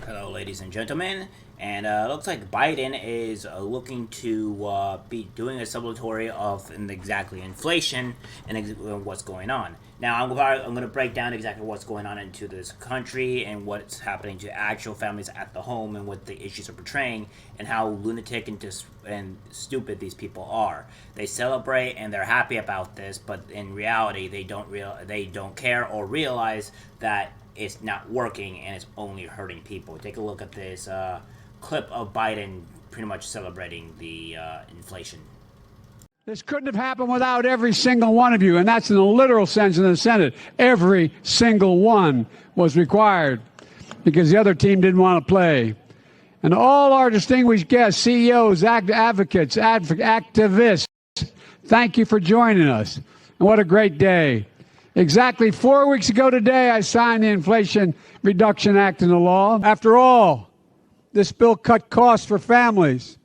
Hello, ladies and gentlemen. And looks like Biden is looking to be doing a celebratory of exactly inflation and what's going on. Now, I'm going to break down exactly what's going on into this country and what's happening to actual families at the home and what the issues are portraying and how lunatic and stupid these people are. They celebrate and they're happy about this, but in reality, they don't care or realize that it's not working and it's only hurting people. Take a look at this clip of Biden pretty much celebrating the inflation. This couldn't have happened without every single one of you, and that's in the literal sense in the Senate. Every single one was required because the other team didn't want to play. And all our distinguished guests, CEOs, advocates, activists, thank you for joining us. And what a great day. Exactly 4 weeks ago today, I signed the Inflation Reduction Act into law. After all, this bill cut costs for families,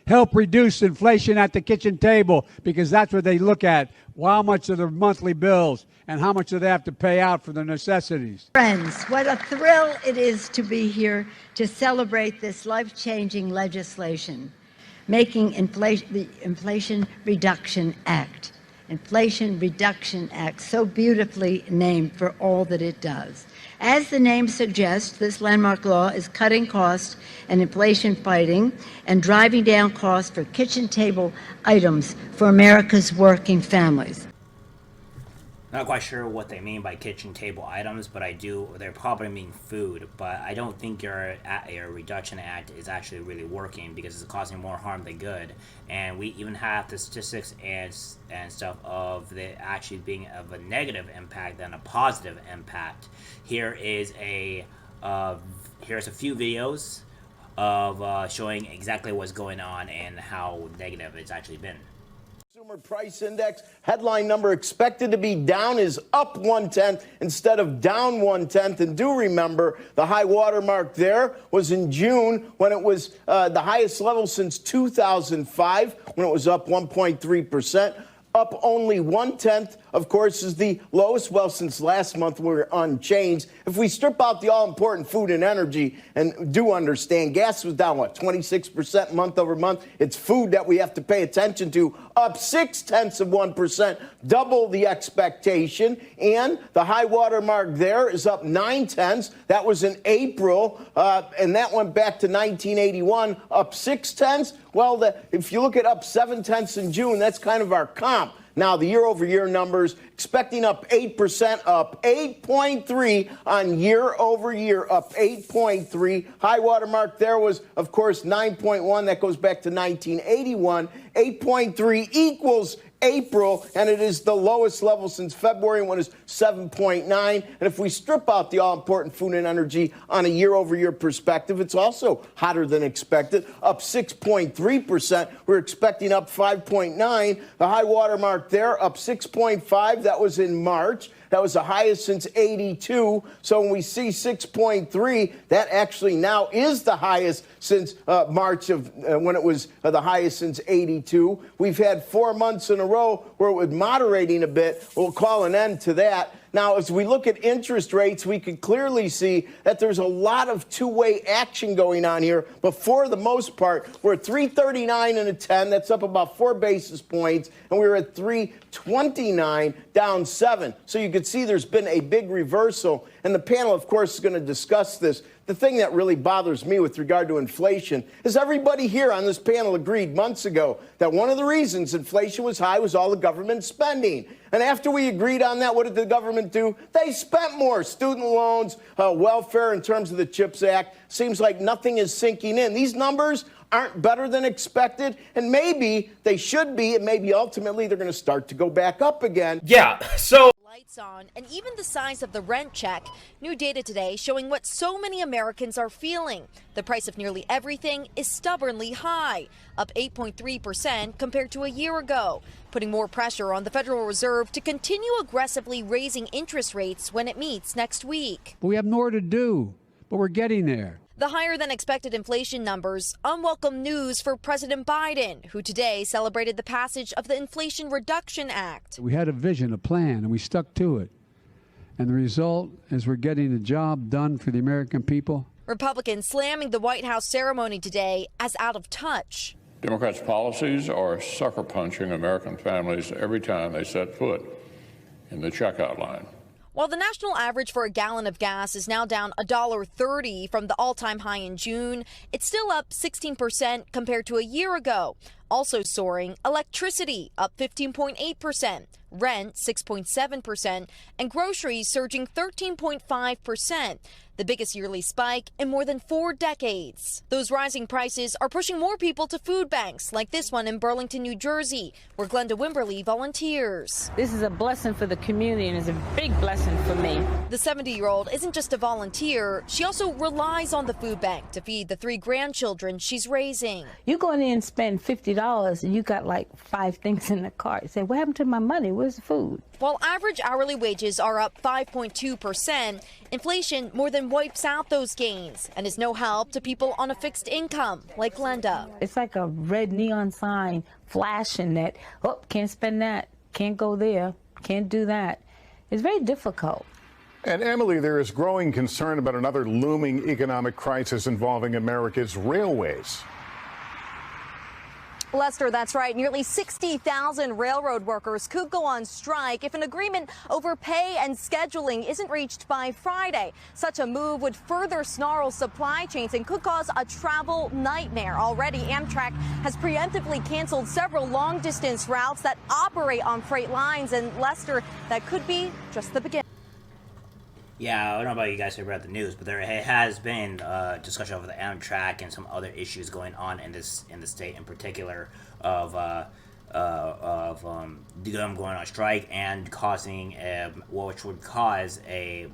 help reduce inflation at the kitchen table, because that's what they look at, how much are their monthly bills and how much do they have to pay out for their necessities. Friends, what a thrill it is to be here to celebrate this life-changing legislation, making the Inflation Reduction Act. Inflation Reduction Act, so beautifully named for all that it does. As the name suggests, this landmark law is cutting costs and inflation fighting and driving down costs for kitchen table items for America's working families. Not quite sure what they mean by kitchen table items, but they probably mean food. But I don't think your reduction act is actually really working because it's causing more harm than good. And we even have the statistics and stuff of the actually being of a negative impact than a positive impact. Here's a few videos of showing exactly what's going on and how negative it's actually been. Consumer Price Index headline number expected to be down is up 1/10 instead of down 1/10. And do remember the high water mark there was in June when it was the highest level since 2005 when it was up 1.3%. Up only 1/10, of course, is the lowest. Well, since last month, we're unchanged. If we strip out the all-important food and energy, and do understand, gas was down, 26% month over month. It's food that we have to pay attention to, up 0.6%, double the expectation. And the high water mark there is up 0.9. That was in April, and that went back to 1981, up 0.6. Well, if you look at up 0.7 in June, that's kind of our comp. Now, the year-over-year numbers, expecting up 8%, up 8.3 on year-over-year, up 8.3. High water mark there was, of course, 9.1. That goes back to 1981. 8.3 equals April, and it is the lowest level since February when it was 7.9. And if we strip out the all-important food and energy on a year-over-year perspective, it's also hotter than expected, up 6.3%. We're expecting up 5.9. The high water mark there, up 6.5. That was in March. That was the highest since 82. So when we see 6.3, that actually now is the highest since March of when it was the highest since 82. We've had 4 months in a row where it was moderating a bit. We'll call an end to that. Now, as we look at interest rates, we can clearly see that there's a lot of two-way action going on here. But for the most part, we're at 339 and a 10. That's up about 4 basis points. And we were at 329, down 7. So you can see there's been a big reversal. And the panel, of course, is going to discuss this. The thing that really bothers me with regard to inflation is everybody here on this panel agreed months ago that one of the reasons inflation was high was all the government spending. And after we agreed on that, what did the government do? They spent more. Student loans, welfare in terms of the CHIPS Act. Seems like nothing is sinking in. These numbers aren't better than expected, and maybe they should be, and maybe ultimately they're going to start to go back up again. Yeah, so lights on, and even the size of the rent check. New data today showing what so many Americans are feeling. The price of nearly everything is stubbornly high, up 8.3% compared to a year ago, putting more pressure on the Federal Reserve to continue aggressively raising interest rates when it meets next week. But we have more to do, but we're getting there. The higher than expected inflation numbers, unwelcome news for President Biden, who today celebrated the passage of the Inflation Reduction Act. We had a vision, a plan, and we stuck to it. And the result is we're getting the job done for the American people. Republicans slamming the White House ceremony today as out of touch. Democrats' policies are sucker punching American families every time they set foot in the checkout line. While the national average for a gallon of gas is now down $1.30 from the all-time high in June, it's still up 16% compared to a year ago. Also soaring, electricity up 15.8%, rent 6.7%, and groceries surging 13.5%, the biggest yearly spike in more than 4 decades. Those rising prices are pushing more people to food banks like this one in Burlington, New Jersey, where Glenda Wimberly volunteers. This is a blessing for the community and it's a big blessing for me. The 70-year-old isn't just a volunteer, she also relies on the food bank to feed the 3 grandchildren she's raising. You go in there and spend $50 and you got like 5 things in the cart. You say, what happened to my money? Where's the food? While average hourly wages are up 5.2%, inflation more than wipes out those gains and is no help to people on a fixed income like Glenda. It's like a red neon sign flashing that, oh, can't spend that, can't go there, can't do that. It's very difficult. And Emily, there is growing concern about another looming economic crisis involving America's railways. Lester, that's right. Nearly 60,000 railroad workers could go on strike if an agreement over pay and scheduling isn't reached by Friday. Such a move would further snarl supply chains and could cause a travel nightmare. Already, Amtrak has preemptively canceled several long-distance routes that operate on freight lines. And Lester, that could be just the beginning. Yeah, I don't know about you guys who read the news, but there has been discussion over the Amtrak and some other issues going on in the state, in particular of them going on strike and causing which would cause a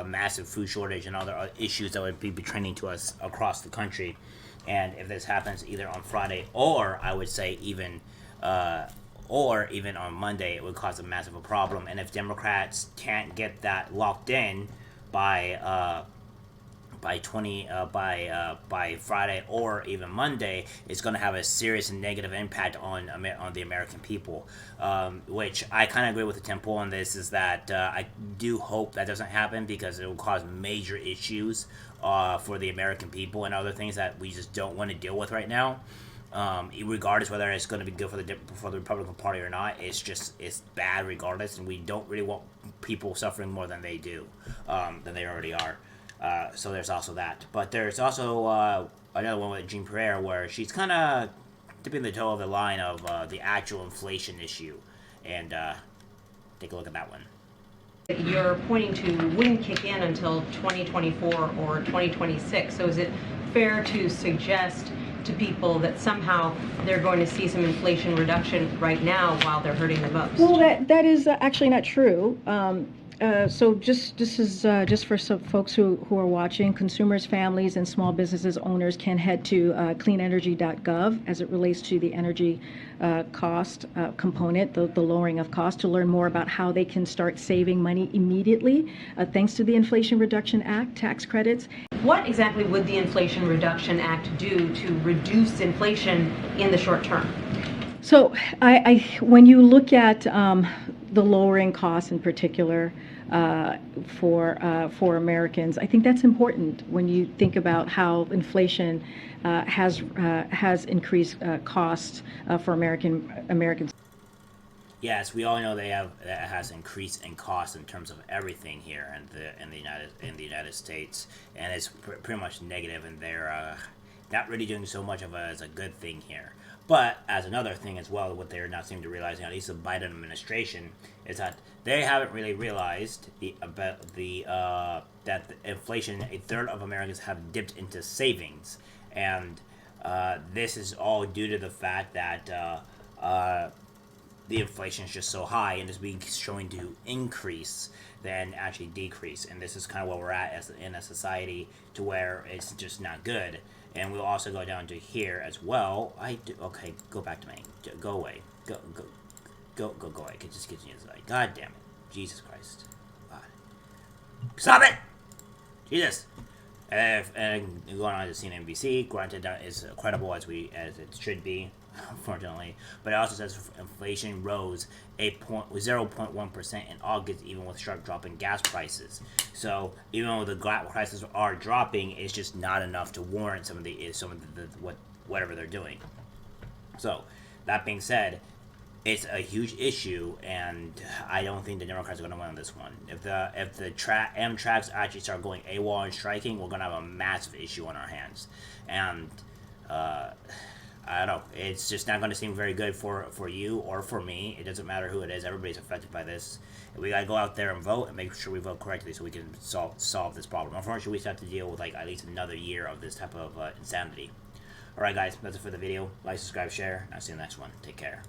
massive food shortage and other issues that would be trending to us across the country. And if this happens either on Friday or I would say even on Monday, it would cause a massive problem. And if Democrats can't get that locked in by Friday or even Monday, it's going to have a serious and negative impact on the American people. Which I kind of agree with the Temple on this, is that I do hope that doesn't happen, because it will cause major issues for the American people and other things that we just don't want to deal with right now. Regardless whether it's going to be good for the Republican Party or not, it's bad regardless, and we don't really want people suffering more than they already are. So there's also that. But there's also another one with Jean Pierre, where she's kind of dipping the toe of the line of the actual inflation issue, and take a look at that one. You're pointing to wouldn't kick in until 2024 or 2026. So is it fair to suggest to people that somehow they're going to see some inflation reduction right now while they're hurting the most? Well, that is actually not true. So this is just for some folks who are watching. Consumers, families, and small businesses owners can head to cleanenergy.gov as it relates to the energy cost component, the lowering of cost, to learn more about how they can start saving money immediately thanks to the Inflation Reduction Act, tax credits. What exactly would the Inflation Reduction Act do to reduce inflation in the short term? So when you look at the lowering costs in particular for Americans, I think that's important when you think about how inflation has increased costs for Americans. Yes, we all know that has increased in cost in terms of everything here in the United States, and it's pretty much negative, and they're not really doing so much of as a good thing here. But as another thing as well, what they're not seeming to realize, at least the Biden administration, is that they haven't really realized that the inflation, a third of Americans have dipped into savings, and this is all due to the fact that the inflation is just so high and is being showing to increase than actually decrease. And this is kind of where we're at in a society, to where it's just not good. And we'll also go down to here as well. Okay, go back to me. Go away. Go away. Just continue this way. God damn it. Jesus Christ. God. Stop it! Jesus. And going on to CNBC, granted that is credible as it should be. unfortunately. But it also says inflation rose 0.1% in August, even with sharp drop in gas prices. So even though the gas prices are dropping, it's just not enough to warrant some of the whatever they're doing. So that being said, it's a huge issue, and I don't think the Democrats are going to win on this one. If the Amtraks actually start going AWOL and striking, we're going to have a massive issue on our hands. And I don't know. It's just not going to seem very good for you or for me. It doesn't matter who it is. Everybody's affected by this. We got to go out there and vote and make sure we vote correctly so we can solve this problem. Unfortunately, we still have to deal with like at least another year of this type of insanity. Alright guys, that's it for the video. Like, subscribe, share, and I'll see you in the next one. Take care.